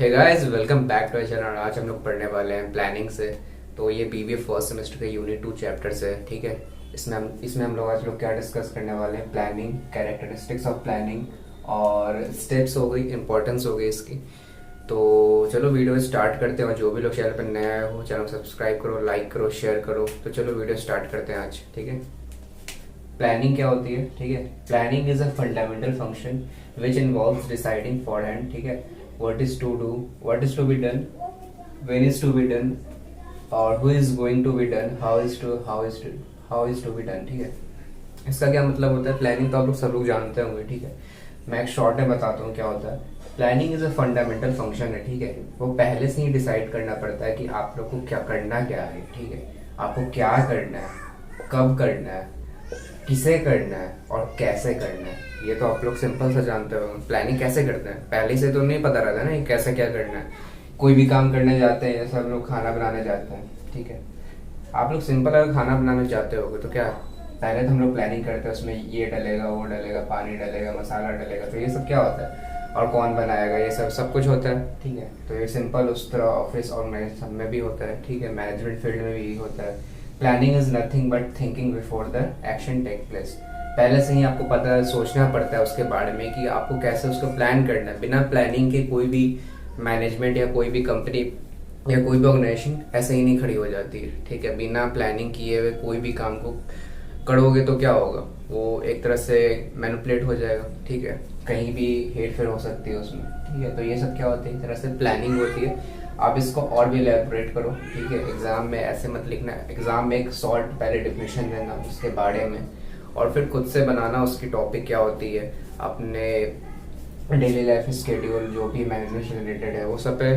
Hey guys, welcome back to channel. आज हम लोग पढ़ने वाले हैं प्लानिंग से। तो ये बीबीए फर्स्ट सेमेस्टर के यूनिट 2 चैप्टर्स है, ठीक है। इसमें हम लोग आज लोग क्या डिस्कस करने वाले हैं, प्लानिंग, कैरेक्टरिस्टिक्स ऑफ प्लानिंग और स्टेप्स हो गई, इंपॉर्टेंस हो गई इसकी। तो चलो वीडियो स्टार्ट करते हैं। और जो भी लोग चैनल पर नया आए हो, चैनल को सब्सक्राइब करो, लाइक करो, शेयर करो। तो चलो वीडियो स्टार्ट करते हैं आज, ठीक है। प्लानिंग क्या होती है, ठीक है। Planning is a fundamental function which involves deciding for hand, ठीक है, what is to do, what is to be done, when is to be done, और who is going to be done, how is to be done, ठीक है। इसका क्या मतलब होता है? प्लानिंग तो आप लोग सब लोग जानते होंगे, ठीक है। मैं एक शॉर्ट में बताता हूँ क्या होता है। Planning is a fundamental function है, ठीक है। वो पहले से ही डिसाइड करना पड़ता है कि आप लोग को क्या करना क्या है, ठीक है। आपको क्या करना है, कब करना है, किसे करना है और कैसे करना है। ये तो आप लोग सिंपल सा जानते हो। प्लानिंग कैसे करते हैं, पहले से तो नहीं पता रहता ना कैसे क्या करना है। कोई भी काम करने जाते हैं, जैसे हम लोग खाना बनाने जाते हैं, ठीक है। आप लोग सिंपल अगर खाना बनाने जाते होगे तो क्या पहले तो हम लोग प्लानिंग करते हैं, उसमें ये डलेगा, वो डलेगा, पानी डलेगा, मसाला डलेगा। तो ये सब क्या होता है, और कौन बनाएगा, ये सब कुछ होता है, ठीक है। तो ये सिंपल उस तरह ऑफिस ऑर्गेनाइजेशन में भी होता है, ठीक है। मैनेजमेंट फील्ड में भी यही होता है। Planning is nothing but thinking before the action take place. पहले से ही आपको पता है, सोचना पड़ता है उसके बारे में कि आपको कैसे उसको प्लान करना है। बिना प्लानिंग के कोई भी मैनेजमेंट या कोई भी कंपनी या कोई भी ऑर्गेनाइजेशन ऐसे ही नहीं खड़ी हो जाती है, ठीक है। बिना प्लानिंग किए हुए कोई भी काम को करोगे तो क्या होगा, वो एक तरह से मैनिपुलेट हो जाएगा, ठीक है। कहीं भी हेर फेर हो सकती है उसमें, ठीक है। तो ये सब क्या होता है, एक तरह से प्लानिंग होती है। आप इसको और भी एलेबोरेट करो, ठीक है। एग्जाम में ऐसे मत लिखना, एग्जाम में एक शॉर्ट पहले डिफिनेशन देना उसके बारे में, और फिर खुद से बनाना उसकी टॉपिक क्या होती है, अपने डेली लाइफ स्केड्यूल जो भी मैनेजमेंट से रिलेटेड है वो सब पे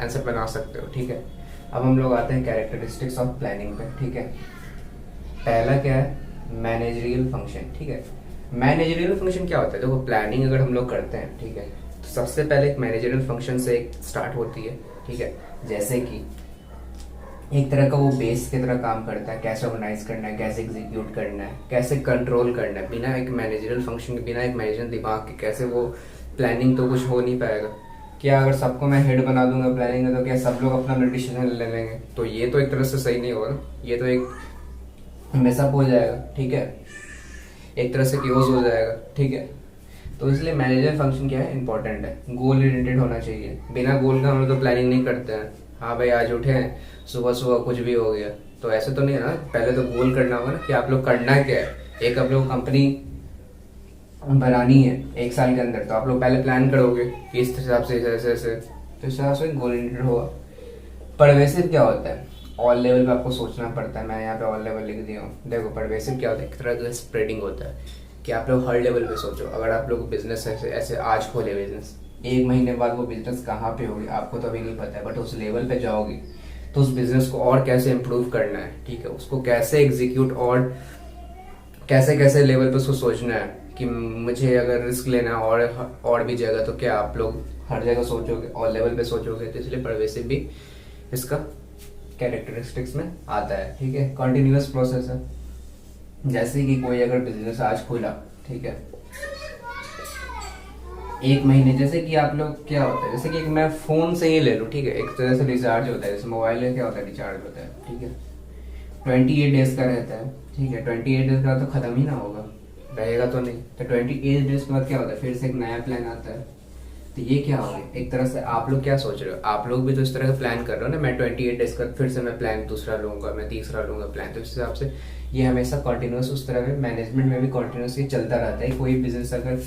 आंसर बना सकते हो, ठीक है। अब हम लोग आते हैं कैरेक्टरिस्टिक्स ऑफ प्लानिंग पे, ठीक है। पहला क्या है, मैनेजरियल फंक्शन, ठीक है। मैनेजरियल फंक्शन क्या होता है, देखो प्लानिंग अगर हम लोग करते हैं, ठीक है, तो सबसे पहले एक मैनेजरियल फंक्शन से एक स्टार्ट होती है, ठीक है। जैसे कि एक तरह का वो बेस की तरह काम करता है, कैसे ऑर्गेनाइज करना है, कैसे एग्जीक्यूट करना है, कैसे कंट्रोल करना है। बिना एक मैनेजरियल फंक्शन के, बिना एक मैनेजर दिमाग के कैसे वो प्लानिंग, तो कुछ हो नहीं पाएगा। क्या अगर सबको मैं हेड बना दूंगा प्लानिंग में, तो क्या सब लोग अपना डिसीजन ले लेंगे? तो ये तो एक तरह से सही नहीं होगा, ये तो एक मेसअप हो जाएगा, ठीक है। एक तरह से क्लोज हो जाएगा, ठीक है। तो इसलिए मैनेजर फंक्शन क्या है, इंपॉर्टेंट है। गोल ओरिएंटेड होना चाहिए। बिना गोल का हम लोग तो प्लानिंग नहीं करते हैं। हाँ भाई, आज उठे हैं, सुबह सुबह कुछ भी हो गया, तो ऐसे तो नहीं है ना। पहले तो गोल करना होगा ना कि आप लोग करना क्या है। एक आप लोग कंपनी बनानी है 1 साल के अंदर, तो आप लोग पहले प्लान करोगे कि इस हिसाब से ऐसे ऐसे, तो इस हिसाब से गोल ओरिएंटेड होगा। परवेसिव क्या होता है, ऑल लेवल पे आपको सोचना पड़ता है। मैं यहाँ पे ऑल लेवल लिख दिया हूँ। देखो परवेसिव क्या होता है, एक तरह का स्प्रेडिंग होता है कि आप लोग हर लेवल पे सोचो। अगर आप लोग बिजनेस ऐसे ऐसे आज खोले बिजनेस, 1 महीने बाद वो बिजनेस कहाँ पे होगी आपको तो अभी नहीं पता है, बट उस लेवल पे जाओगे तो उस बिजनेस को और कैसे इम्प्रूव करना है, ठीक है। उसको कैसे एग्जीक्यूट और कैसे कैसे लेवल पे उसको सोचना है कि मुझे अगर रिस्क लेना है और भी जगह, तो क्या आप लोग हर जगह सोचोगे, और लेवल पे सोचोगे। तो इसलिए परवेसिव भी इसका कैरेक्टरिस्टिक्स में आता है, ठीक है। कंटिन्यूअस प्रोसेस है। जैसे कि कोई अगर बिजनेस आज खोला, ठीक है, 1 महीने, जैसे कि आप लोग क्या होता है, जैसे कि मैं फोन से ही ले लूँ, ठीक है। एक तरह से रिचार्ज होता है, जैसे मोबाइल में क्या होता है, रिचार्ज होता है, ठीक है। 28 डेज का रहता है, ठीक है। 28 डेज का तो खत्म ही ना होगा, रहेगा तो नहीं। तो 28 डेज के बाद क्या होता है, फिर से एक नया प्लान आता है। तो ये क्या हो गया, एक तरह से आप लोग क्या सोच रहे हो, आप लोग भी तो इस तरह का प्लान कर रहे हो ना। मैं 28 डेज का फिर से मैं प्लान दूसरा लूंगा, मैं तीसरा लूंगा प्लान। तो इस हिसाब से ये हमेशा कॉन्टिन्यूस उस तरह में मैनेजमेंट में भी कॉन्टिन्यूस ये चलता रहता है। कोई बिजनेस अगर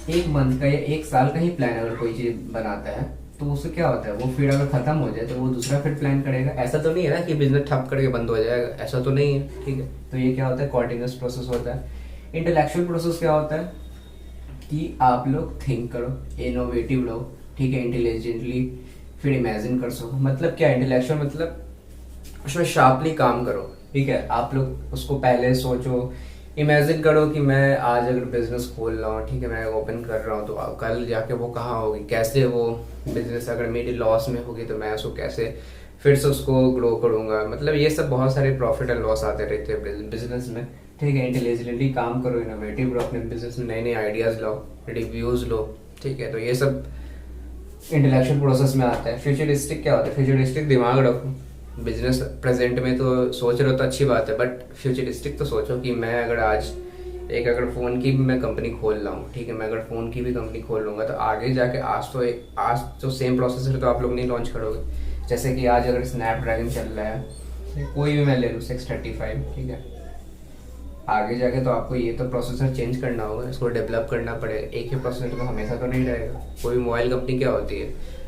1 मंथ का या 1 साल का ही प्लान अगर कोई चीज बनाता है, तो उससे क्या होता है, वो फिर अगर खत्म हो जाए तो वो दूसरा फिर प्लान करेगा। ऐसा तो नहीं है ना कि बिजनेस ठप करके बंद हो जाएगा, ऐसा तो नहीं है, ठीक है। तो ये क्या होता है, कॉन्टिन्यूस प्रोसेस होता है। इंटेलेक्चुअल प्रोसेस क्या होता है कि आप लोग थिंक करो, इनोवेटिव लो, ठीक है, इंटेलिजेंटली, फिर इमेजिन कर सको। मतलब क्या, इंटेलेक्चुअल मतलब उसमें शार्पली काम करो, ठीक है। आप लोग उसको पहले सोचो, इमेजिन करो कि मैं आज अगर बिजनेस खोल रहा हूँ, ठीक है, मैं ओपन कर रहा हूँ, तो कल जाके वो कहाँ होगी, कैसे वो बिजनेस अगर मेरी लॉस में होगी तो मैं उसको कैसे फिर से उसको ग्रो करूंगा। मतलब ये सब बहुत सारे प्रॉफिट एंड लॉस आते रहते हैं बिजनेस में, ठीक है। इंटेलिजेंटली काम करो, इनोवेटिव रहो, अपने बिजनेस में नए नए आइडियाज लो, रिव्यूज लो, ठीक है। तो ये सब इंटेलेक्चुअल प्रोसेस में आता है। फ्यूचरिस्टिक क्या होता है? फ्यूचरिस्टिक दिमाग रखो। बिजनेस प्रेजेंट में तो सोच रहे हो तो अच्छी बात है, बट फ्यूचरिस्टिक तो सोचो कि मैं अगर आज एक अगर फ़ोन की भी मैं कंपनी खोल रहा हूँ, ठीक है, मैं अगर फ़ोन की भी कंपनी खोल लूँगा तो आगे जाके आज तो सेम प्रोसेसर तो आप लोग नहीं लॉन्च करोगे। जैसे कि आज अगर स्नैपड्रैगन चल रहा है, कोई भी मैं ले लूँ 635, ठीक है, आगे जाके तो आपको ये तो प्रोसेसर चेंज करना होगा, इसको डेवलप करना पड़ेगा। एक ही प्रोसेसर तो हमेशा तो नहीं रहेगा। कोई मोबाइल कंपनी क्या होती है,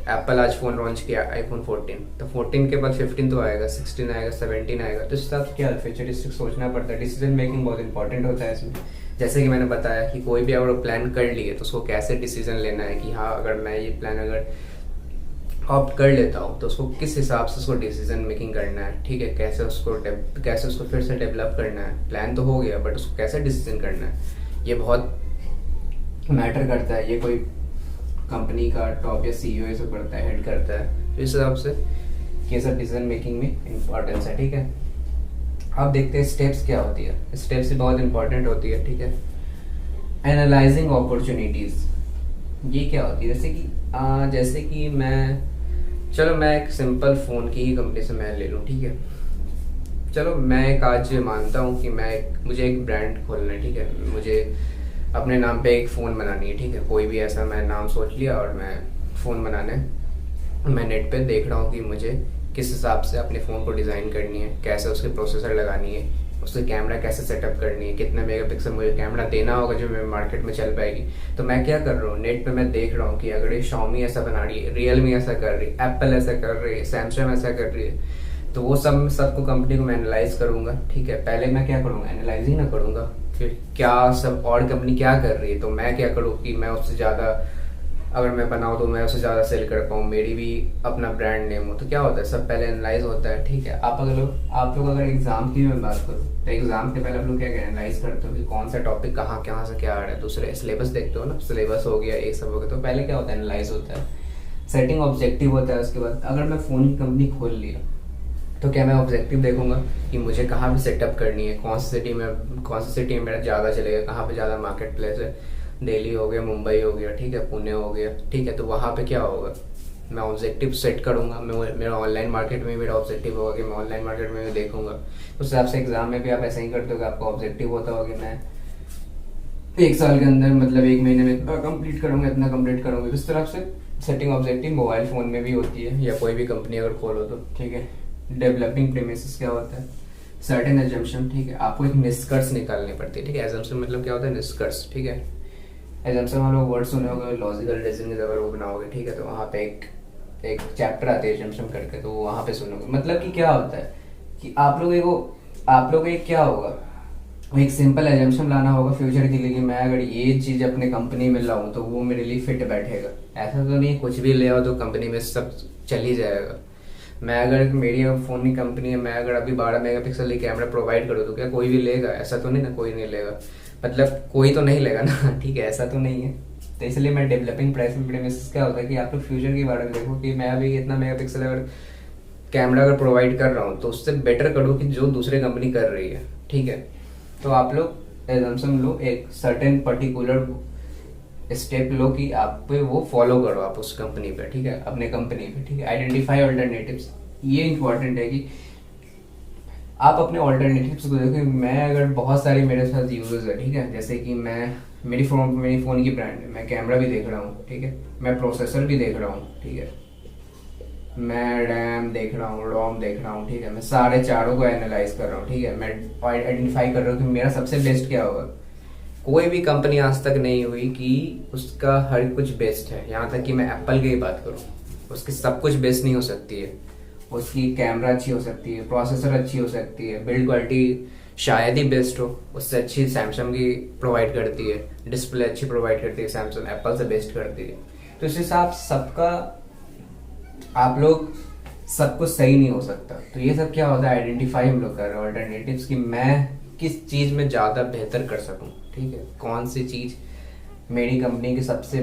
एप्पल आज फ़ोन लॉन्च किया आईफोन 14, तो 14 के बाद 15 तो आएगा, 16 आएगा, 17 आएगा। तो इस हिसाब से क्या फ्यूचरिस्टिक सोचना पड़ता है। डिसीजन मेकिंग बहुत इंपॉर्टेंट होता है इसमें। जैसे कि मैंने बताया कि कोई भी अगर प्लान कर लिए तो उसको कैसे डिसीजन लेना है कि हाँ अगर मैं ये प्लान अगर ऑप्ट कर लेता हूँ तो उसको किस हिसाब से उसको डिसीजन मेकिंग करना है, ठीक है, कैसे उसको फिर से डेवलप करना है। प्लान तो हो गया बट उसको कैसे डिसीजन करना है ये बहुत मैटर करता है। ये कोई कंपनी का टॉप या सीईओ से पड़ता है, हेड करता है। तो इस हिसाब से ये सब डिसीजन मेकिंग में इम्पॉर्टेंस है, ठीक है। अब देखते हैं स्टेप्स क्या होती है। स्टेप्स भी बहुत इंपॉर्टेंट होती है, ठीक है। एनालाइजिंग अपॉर्चुनिटीज़, ये क्या होती है? जैसे कि मैं एक सिंपल फ़ोन की ही कंपनी से मैं ले लूँ, ठीक है। चलो मैं एक आज मानता हूँ कि मुझे एक ब्रांड खोलना है, ठीक है, मुझे अपने नाम पे एक फ़ोन बनानी है, ठीक है। कोई भी ऐसा मैं नाम सोच लिया और मैं फ़ोन बनाने मैं नेट पे देख रहा हूँ कि मुझे किस हिसाब से अपने फ़ोन को डिज़ाइन करनी है, कैसे उसकी प्रोसेसर लगानी है, उसकी कैमरा कैसे सेटअप करनी है, कितने मेगापिक्सल मुझे कैमरा देना होगा जो मेरे मार्केट में चल पाएगी। तो मैं क्या कर रहा हूँ, नेट पे मैं देख रहा हूँ कि अगर ये Xiaomi ऐसा बना रही है, Realme ऐसा कर रही है, एप्पल ऐसा कर रही है, सैमसंग ऐसा कर रही है, तो वो सबको कंपनी को मैं एनालाइज करूँगा, ठीक है। पहले मैं क्या करूँगा, एनालाइज ही ना करूँगा फिर क्या सब और कंपनी क्या कर रही है, तो मैं क्या करूँ कि मैं उससे ज़्यादा अगर मैं बनाऊँ तो मैं उससे ज़्यादा सेल कर पाऊँ, मेरी भी अपना ब्रांड नेम हो। तो क्या होता है, सब पहले एनालाइज होता है, ठीक है। आप लोग अगर एग्जाम की मैं बात करूँ तो एग्जाम के पहले आप लोग क्या एनालाइज करते हो कि कौन सा टॉपिक कहाँ से क्या आ रहा है। दूसरे सिलेबस देखते हो ना, सिलेबस हो गया, ये सब हो गया। तो पहले क्या होता है, एनालाइज होता है, सेटिंग ऑब्जेक्टिव होता है। उसके बाद अगर मैं फ़ोन की कंपनी खोल लिया तो क्या मैं ऑब्जेक्टिव देखूंगा कि मुझे कहाँ पे सेटअप करनी है, कौन सी सिटी में मेरा ज़्यादा चलेगा, कहाँ पे ज़्यादा मार्केट प्लेस है। दिल्ली हो गया, मुंबई हो गया, ठीक है, पुणे हो गया, ठीक है। तो वहाँ पे क्या होगा, मैं ऑब्जेक्टिव सेट करूँगा। मेरा ऑनलाइन मार्केट में मेरा ऑब्जेक्टिव होगा कि मैं ऑनलाइन मार्केट में भी देखूंगा। उस हिसाब से एग्जाम में भी आप ऐसा ही करते हो कि आपका ऑब्जेक्टिव होता होगा कि मैं एक साल के अंदर मतलब एक महीने में इतना कंप्लीट करूँगा। इस तरह से सेटिंग ऑब्जेक्टिव मोबाइल फ़ोन में भी होती है या कोई भी कंपनी अगर खोलो तो, ठीक है। डेवलपिंग प्रीमिसेस क्या होता है, सर्टेन एजम्पशन, ठीक है। आपको एक निष्कर्ष निकालनी पड़ती है, ठीक है। एजम्पशन मतलब क्या होता है, निष्कर्ष, ठीक है। एजम्पशन वाला वर्ड सुने होगे, लॉजिकल रीजनिंग अगर वो बनाओगे, ठीक है, तो वहाँ पे एक चैप्टर आते हैं एजम्पशन करके, तो वहाँ पे सुनोगे। मतलब कि क्या होता है कि आप लोग एक क्या होगा, एक सिंपल एजम्पशन लाना होगा फ्यूचर के लिए कि मैं अगर ये चीज़ अपने कंपनी में लाऊं तो वो मेरे लिए फिट बैठेगा। ऐसा तो नहीं कुछ भी ले आओ तो कंपनी में सब चल ही जाएगा। मैं अगर मेरी फ़ोन की कंपनी है, मैं अगर अभी 12 मेगापिक्सल की कैमरा प्रोवाइड करूँ तो क्या कोई भी लेगा? ऐसा तो नहीं ना, कोई नहीं लेगा। मतलब कोई तो नहीं लेगा ना, ठीक है, ऐसा तो नहीं है। तो इसलिए मैं डेवलपिंग प्रेमिसेस क्या होता है कि आप लोग फ्यूचर के बारे में देखो कि मैं अभी इतना मेगापिक्सल अगर कैमरा अगर प्रोवाइड कर रहा हूँ तो उससे बेटर करूँ कि जो दूसरे कंपनी कर रही है, ठीक है। तो आप लोग एजम्पशन लो, एक सर्टेन पर्टिकुलर स्टेप लो कि आप पे वो फॉलो करो आप उस कंपनी पे, ठीक है, अपने कंपनी पे, ठीक है। आइडेंटिफाई ऑल्टरनेटिव्स, ये इंपॉर्टेंट है कि आप अपने ऑल्टरनेटिव्स को देखो। मैं अगर बहुत सारी मेरे साथ यूजर्स है, ठीक है, जैसे कि मेरी फ़ोन की ब्रांड है, मैं कैमरा भी देख रहा हूँ, ठीक है, मैं प्रोसेसर भी देख रहा हूँ, ठीक है, मैं रैम देख रहा हूँ, रोम देख रहा हूँ, ठीक है, मैं सारे चारों को एनालाइज कर रहा हूँ, ठीक है। मैं आइडेंटिफाई कर रहा हूँ कि मेरा सबसे बेस्ट क्या होगा। कोई भी कंपनी आज तक नहीं हुई कि उसका हर कुछ बेस्ट है। यहाँ तक कि मैं एप्पल की ही बात करूँ, उसकी सब कुछ बेस्ट नहीं हो सकती है। उसकी कैमरा अच्छी हो सकती है, प्रोसेसर अच्छी हो सकती है, बिल्ड क्वालिटी शायद ही बेस्ट हो, उससे अच्छी सैमसंग की प्रोवाइड करती है, डिस्प्ले अच्छी प्रोवाइड करती है सैमसंग, एप्पल से बेस्ट करती है। तो इस हिसाब सबका आप लोग सब कुछ सही नहीं हो सकता। तो ये सब क्या होता है, आइडेंटिफाई हम लोग कर रहे हैं ऑल्टरनेटिव्स कि मैं किस चीज़ में ज़्यादा बेहतर कर सकूं, ठीक है, कौन सी चीज़ मेरी कंपनी की सबसे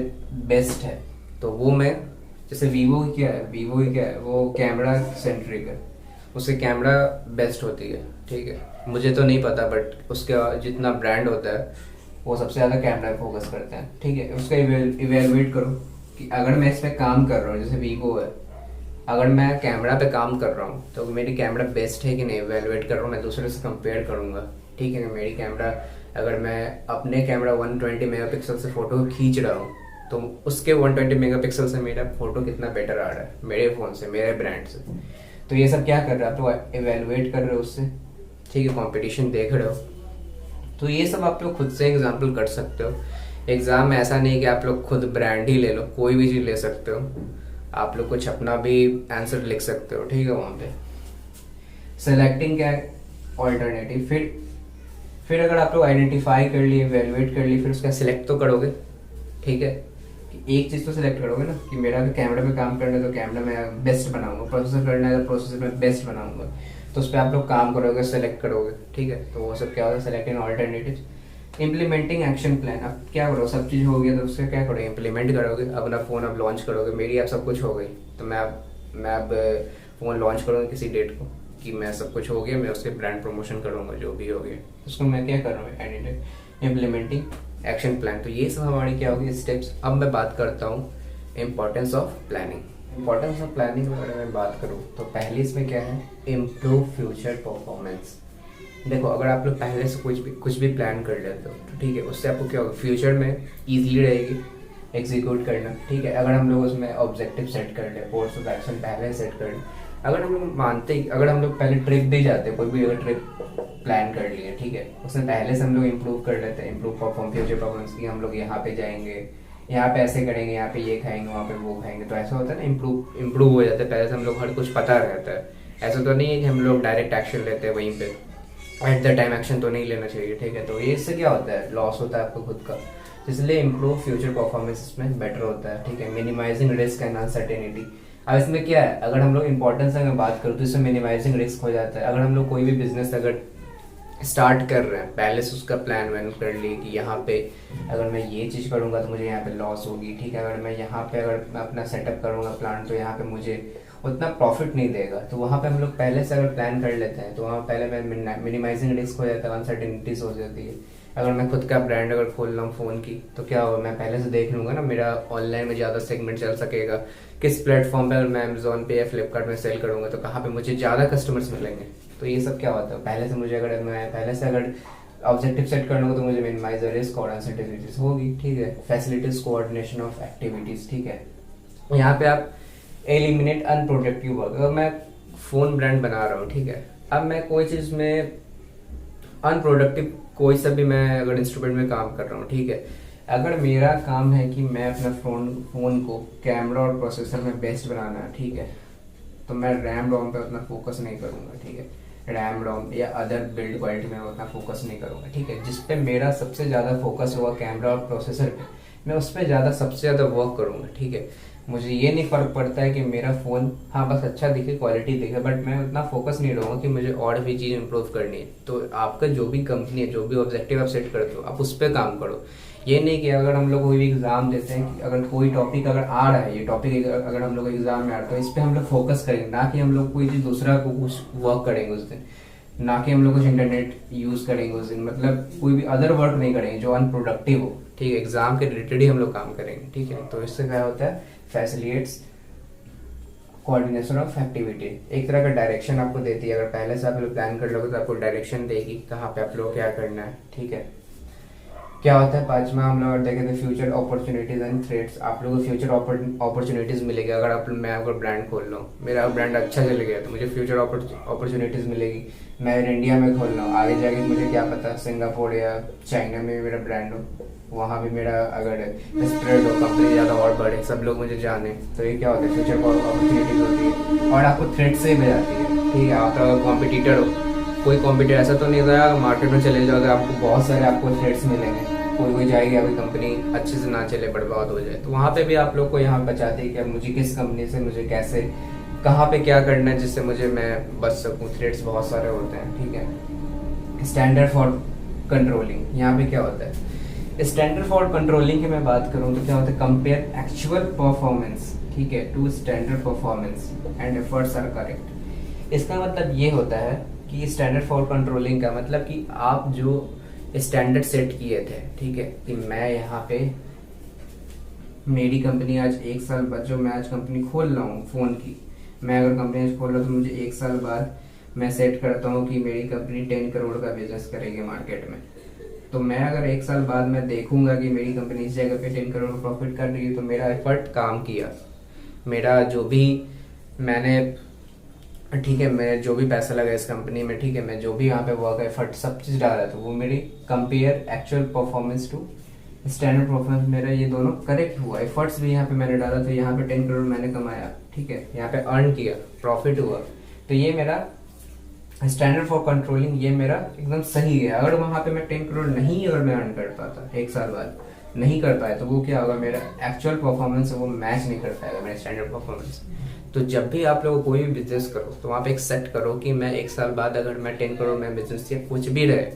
बेस्ट है। तो वो मैं जैसे वीवो की क्या है, वो कैमरा सेंट्रिक है, उससे कैमरा बेस्ट होती है, ठीक है। मुझे तो नहीं पता बट उसका जितना ब्रांड होता है वो सबसे ज़्यादा कैमरा फोकस करते हैं, ठीक है। उसका इवेलुएट करो कि अगर मैं इस पे काम कर रहा हूँ, जैसे वीवो है, अगर मैं कैमरा पे काम कर रहा हूँ तो मेरी कैमरा बेस्ट है कि नहीं इवेलुएट कर रहा हूँ, मैं दूसरे से कंपेयर करूँगा, ठीक है। मेरी कैमरा, अगर मैं अपने कैमरा 120 मेगापिक्सल से फ़ोटो खींच रहा हूँ तो उसके 120 मेगापिक्सल से मेरा फोटो कितना बेटर आ रहा है मेरे फ़ोन से, मेरे ब्रांड से। तो ये सब क्या कर रहे हो आप लोग, इवेलुएट कर रहे हो उससे, ठीक है, कंपटीशन देख रहे हो। तो ये सब आप लोग खुद से एग्जाम्पल कर सकते हो। एग्ज़ाम में ऐसा नहीं कि आप लोग खुद ब्रांड ही ले लो, कोई भी चीज़ ले सकते हो, आप लोग कुछ अपना भी आंसर लिख सकते हो, ठीक है। वहाँ पे सेलेक्टिंग क्या है, ऑल्टरनेटिव। फिर अगर आप लोग आइडेंटिफाई कर लिए, इवेलुएट कर लिए, फिर उसका सिलेक्ट तो करोगे, ठीक है। एक चीज़ तो सिलेक्ट करोगे ना कि मेरा अगर कैमरा में काम करना है तो कैमरा में बेस्ट बनाऊंगा, प्रोसेसर करना है तो प्रोसेसर में बेस्ट बनाऊंगा, तो उस पर आप लोग काम करोगे, सेलेक्ट करोगे, ठीक है। तो वो सब क्या होता है, selecting alternative. Implementing action plan. अब क्या करो, सब चीज़ हो गया तो उससे क्या करोगे, इम्प्लीमेंट करोगे, अपना फ़ोन अब लॉन्च करोगे। मेरी अब सब कुछ हो गई तो मैं अब फ़ोन लॉन्च करूँगा किसी डेट को कि मैं सब कुछ हो गया, मैं उसके ब्रांड प्रमोशन करूँगा, जो भी हो गया उसको मैं क्या कर रहा हूँ, इम्प्लीमेंटिंग एक्शन प्लान। तो ये सब हमारी क्या होगी, स्टेप्स। अब मैं बात करता हूँ importance of planning. Importance of planning में अगर मैं बात करूँ तो पहले इसमें क्या है, इम्प्रूव फ्यूचर परफॉर्मेंस। देखो अगर आप लोग पहले से कुछ भी प्लान कर लेते हो तो ठीक है, उससे आपको क्या होगा, फ्यूचर में ईजिली रहेगी एग्जीक्यूट करना, ठीक है। अगर हम लोग उसमें ऑब्जेक्टिव सेट कर ले, कोर्स ऑफ एक्शन पहले सेट कर ले, अगर हम लोग मानते, अगर हम लोग पहले ट्रिप भी जाते, कोई भी अगर ट्रिप प्लान कर लिए, ठीक है, उसमें पहले से हम लोग इम्प्रूव कर लेते हैं, इम्प्रूव परफॉर्म फ्यूचर परफॉर्मेंस की, हम लोग यहाँ पे जाएंगे, यहाँ पे ऐसे करेंगे, यहाँ पे ये खाएंगे, वहाँ पे वो खाएंगे, तो ऐसा होता है ना, इम्प्रूव हो जाता है। पहले से हम लोग हर कुछ पता रहता है, ऐसा तो नहीं है कि हम लोग डायरेक्ट एक्शन लेते हैं वहीं पे, एट द टाइम एक्शन तो नहीं लेना चाहिए, ठीक है। तो ये इससे क्या होता है, लॉस होता है आपको खुद का, इसलिए इम्प्रूव फ्यूचर परफॉर्मेंस इसमें बेटर होता है, ठीक है। Minimising risk and uncertainty. अब इसमें क्या है, अगर हम लोग इंपॉर्टेंस अगर बात करूँ तो इसमें मिनिमाइजिंग रिस्क हो जाता है। अगर हम लोग कोई भी बिजनेस अगर स्टार्ट कर रहे हैं, पहले से उसका प्लान वैन कर लिए कि यहाँ पे अगर मैं ये चीज़ करूँगा तो मुझे यहाँ पे लॉस होगी, ठीक है। अगर मैं यहाँ पे अगर मैं अपना सेटअप करूँगा प्लान तो यहाँ पे मुझे उतना प्रॉफिट नहीं देगा, तो वहाँ पे हम लोग पहले से अगर प्लान कर लेते हैं तो वहाँ पहले मैं मिनिमाइजिंग रिस्क हो जाता है, अनसर्टेनिटीज हो जाती है। अगर मैं खुद का ब्रांड अगर खोल रहा हूँ फ़ोन की तो क्या होगा, मैं पहले से देख लूँगा ना मेरा ऑनलाइन में ज़्यादा सेगमेंट चल सकेगा, किस प्लेटफॉर्म पे अगर मैं अमेजोन पे या फ्लिपकार्ट में सेल करूँगा तो कहाँ पे मुझे ज़्यादा कस्टमर्स मिलेंगे। तो ये सब क्या होता है, पहले से मुझे अगर मैं पहले से अगर ऑब्जेक्टिव सेट करना होगा तो मुझे मिनिमाइज रिस्क और अनसर्टेनिटीज होगी, ठीक है। फैसिलिटीज कोऑर्डिनेशन ऑफ एक्टिविटीज़, ठीक है। यहाँ पे आप एलिमिनेट अनप्रोडक्टिव वर्क। अगर मैं फ़ोन ब्रांड बना रहा हूँ, ठीक है, अब मैं कोई चीज़ में अनप्रोडक्टिव कोई सा भी मैं अगर इंस्ट्रूमेंट में काम कर रहा हूँ, ठीक है, अगर मेरा काम है कि मैं अपना फ़ोन को कैमरा और प्रोसेसर में बेस्ट बनाना है, ठीक है, तो मैं रैम रोम पे उतना फोकस नहीं करूँगा, ठीक है। रैम रोम या अदर बिल्ड क्वालिटी में उतना फोकस नहीं करूँगा, ठीक है। जिस पे मेरा सबसे ज़्यादा फोकस होगा कैमरा और प्रोसेसर पे, मैं उस पर ज़्यादा सबसे ज़्यादा वर्क करूँगा, ठीक है। मुझे ये नहीं फ़र्क पड़ता है कि मेरा फ़ोन हाँ बस अच्छा दिखे, क्वालिटी दिखे, बट मैं उतना फोकस नहीं रहूँगा कि मुझे और भी चीज़ इंप्रूव करनी है। तो आपका जो भी कंपनी है, जो भी ऑब्जेक्टिव आप सेट करते हो, आप उस पर काम करो। ये नहीं कि अगर हम लोग कोई भी एग्जाम देते हैं कि अगर कोई टॉपिक अगर आ रहा है, ये टॉपिक अगर हम लोग एग्जाम में आ रहा है तो इस पर हम लोग फोकस करेंगे, ना कि हम लोग कोई चीज़ दूसरा को कुछ वर्क करेंगे उस दिन, ना कि हम लोग कुछ इंटरनेट यूज़ करेंगे उस दिन, मतलब कोई भी अदर वर्क नहीं करेंगे जो अनप्रोडक्टिव हो, ठीक है। एग्जाम के रिलेटेड ही हम लोग काम करेंगे, ठीक है। तो इससे क्या होता है, फैसिलिटेट्स कोऑर्डिनेशन ऑफ एक्टिविटी, एक तरह का डायरेक्शन आपको देती है। अगर पहले से आप लोग प्लान कर लोगे तो आपको डायरेक्शन देगी कहाँ पे आप लोग क्या करना है, ठीक है। क्या होता है पांचवा, हम लोग देखें तो फ्यूचर अपॉर्चुनिटीज एंड थ्रेट्स। आप लोगों को फ्यूचर अपॉर्चुनिटीज मिलेगी। अगर आप मैं अगर ब्रांड खोल रहा हूँ, मेरा ब्रांड अच्छा चल गया तो मुझे फ्यूचर अपॉर्चुनिटीज मिलेगी। मैं इंडिया में खोल रहा हूँ, आगे जाके मुझे क्या पता सिंगापुर या चाइना में भी मेरा ब्रांड हो, वहाँ भी मेरा अगर स्प्रेड हो, कंपनी ज़्यादा और बढ़े, सब लोग मुझे जाने, तो ये क्या होता है, फ्यूचर अपॉर्चुनिटीज होती है। और आपको थ्रेट से भी जाती है, ठीक है। आप अगर कॉम्पिटिटर हो, कोई कॉम्पिटिटर ऐसा तो नहीं होता है मार्केट में चले जाओगे आपको बहुत सारे आपको थ्रेट्स मिलेंगे, कोई जाएगी अभी कंपनी अच्छे से ना चले, बर्बाद हो जाए, तो वहाँ पे भी आप लोग को यहाँ बचाते हैं कि मुझे किस कंपनी से मुझे कैसे कहाँ पे क्या करना है जिससे मुझे मैं बच सकूँ। थ्रेट्स बहुत सारे होते हैं, ठीक है। स्टैंडर्ड फॉर कंट्रोलिंग, यहाँ पे क्या होता है, स्टैंडर्ड फॉर कंट्रोलिंग की मैं बात करूँ तो क्या होता है, कंपेयर एक्चुअल परफॉर्मेंस, ठीक है, to standard performance and efforts are correct. इसका मतलब ये होता है कि स्टैंडर्ड फॉर कंट्रोलिंग का मतलब कि आप जो स्टैंडर्ड सेट किए थे, ठीक है, कि मैं यहाँ पे मेरी कंपनी आज 1 साल बाद, जो मैं आज कंपनी खोल रहा हूँ फ़ोन की, मैं अगर कंपनी आज खोल रहा हूँ तो मुझे 1 साल बाद मैं सेट करता हूँ कि मेरी कंपनी 10 करोड़ का बिजनेस करेगी मार्केट में। तो मैं अगर 1 साल बाद मैं देखूंगा कि मेरी कंपनी इस जगह पे 10 करोड़ का प्रॉफिट कर रही है, तो मेरा एफर्ट काम किया, मेरा जो भी मैंने, ठीक है, मैं जो भी पैसा लगा इस कंपनी में, ठीक है, मैं जो भी यहाँ पे वर्क एफर्ट सब चीज़ डाला था वो मेरी compare actual performance to standard performance, मेरा ये दोनों करेक्ट हुआ। एफर्ट्स भी यहाँ पे मैंने डाला तो यहाँ पे 10 करोड़ मैंने कमाया, ठीक है, यहाँ पे अर्न किया, प्रॉफिट हुआ। तो ये मेरा स्टैंडर्ड फॉर कंट्रोलिंग, ये मेरा एकदम सही है। अगर वहां पे मैं 10 करोड़ नहीं, अगर मैं अर्न कर पाता 1 साल बाद, नहीं कर पाया, तो वो क्या होगा, मेरा एक्चुअल परफॉर्मेंस है वो मैच नहीं कर पाएगा मेरे स्टैंडर्ड परफॉर्मेंस। तो जब भी आप लोग कोई भी बिजनेस करो तो वहाँ पे एक सेट करो कि मैं 1 साल बाद अगर मैं 10 करोड़ में बिजनेस या कुछ भी रहे,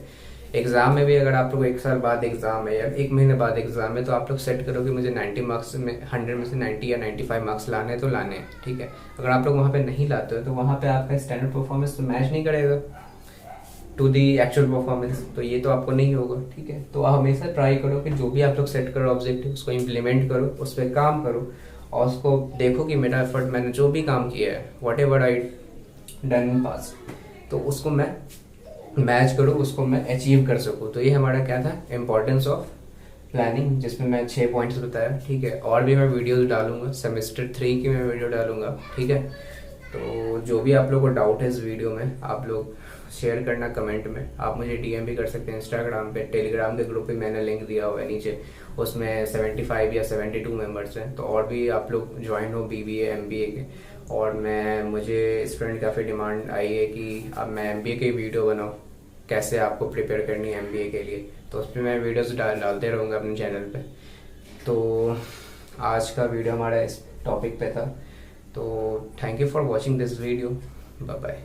एग्जाम में भी अगर आप लोग 1 साल बाद एग्जाम है या 1 महीने बाद एग्जाम है, तो आप लोग सेट करो कि मुझे 90 मार्क्स में 100 में से 90 या 95 मार्क्स लाने हैं तो लाने हैं, ठीक है। अगर आप लोग वहाँ पे नहीं लाते हो तो वहाँ पे आपका स्टैंडर्ड परफॉर्मेंस तो मैच नहीं करेगा टू दी एक्चुअल परफॉर्मेंस, तो ये तो आपको नहीं होगा, ठीक है। तो आप हमेशा ट्राई करो कि जो भी आप लोग सेट करो ऑब्जेक्टिव, उसको इम्प्लीमेंट करो, उस पर काम करो और उसको देखो कि मेरा एफर्ट, मैंने जो भी काम किया है, what ever I done in past, तो उसको मैं मैच करूँ, उसको मैं अचीव कर सकूँ। तो ये हमारा क्या था, इम्पोर्टेंस ऑफ प्लानिंग, जिसमें मैं 6 पॉइंट्स बताया, ठीक है। और भी मैं वीडियोस डालूंगा, सेमेस्टर 3 की मैं वीडियो डालूंगा, ठीक है। तो जो भी आप लोग को डाउट है इस वीडियो में, आप लोग शेयर करना कमेंट में, आप मुझे डीएम भी कर सकते हैं इंस्टाग्राम पे, टेलीग्राम के ग्रुप पे मैंने लिंक दिया हुआ है नीचे, उसमें 75 या 72 मेंबर्स हैं। तो और भी आप लोग ज्वाइन हो बीबीए एमबीए के। और मुझे स्टूडेंट काफ़ी डिमांड आई है कि अब मैं एमबीए की वीडियो बनाऊँ, कैसे आपको प्रिपेयर करनी है एमबीए के लिए, तो उस पर मैं वीडियोस डालते रहूँगा अपने चैनल पे। तो आज का वीडियो हमारा इस टॉपिक पे था। तो thank you for watching this video, bye bye.